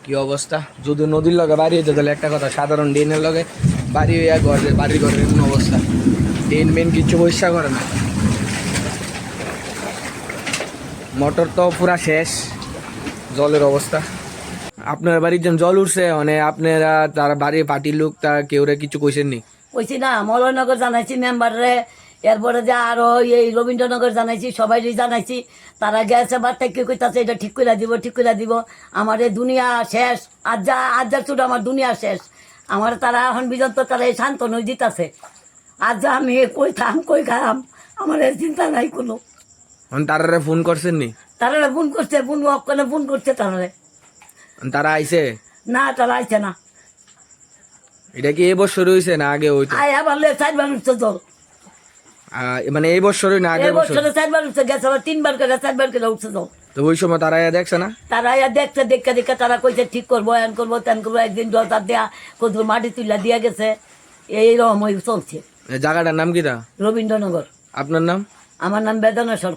কি অবস্থা, যদি নদীর লগে বাড়ি হইতে তাহলে একটা কথা, সাধারণ ড্রেনের লগে বাড়ি হইয়া বাড়ির ঘরের এমন অবস্থা, ড্রেন মেন কিছু পরিষ্কার করে না। মোটর তো পুরা শেষ, জলের অবস্থা। আপনার বাড়ির যেন জল উঠছে, মানে আপনারা তার বাড়ির পার্টির লোক তা কেউ কিছু কইছেন নি? কইছি না, মলয়নগর জানাইছি মেম্বাররে, এরপরে যে আরো এই রবীন্দ্রনগর জানাইছি, সবাই জানাইছি। তারা গেছে বার্তা কেউ কইতাছে এটা ঠিক করে দিব, ঠিক করে দিব। আমার এই দুনিয়া শেষ, আজ যা ছুট আমার দুনিয়া শেষ। আমার তারা এখন পর্যন্ত তারা এই শান্তনই দিতেছে। আজ যা আমি কই খাম, আমার এর চিন্তা নাই কোনো। তারা ফোন করছেন নি? তারা ফোন করছে, ফোন করছে তারা। তারা আইছে না, তারা আইছে না। এটা কি এই বছর হয়েছে না আগে হইতো? আয় আবার 4বার উঠছে জল, মানে এই বছরই না আগের বছর? বছরে 4বার উঠছে, গেছে আবার 3বার করে 4বার করে উঠছে জল। তো ওই সময় তারা দেখছে না? তারা দেখছে, দেখে তারা কইছে ঠিক করবো, এন করবো, তেন করবো। একদিন জলটা দেয়া কত মাটি তুলা দিয়া গেছে, এইরকম চলছে। জায়গাটার নাম কিটা? রবীন্দ্রনগর। আপনার নাম? আমার নাম বেদনা সরকার।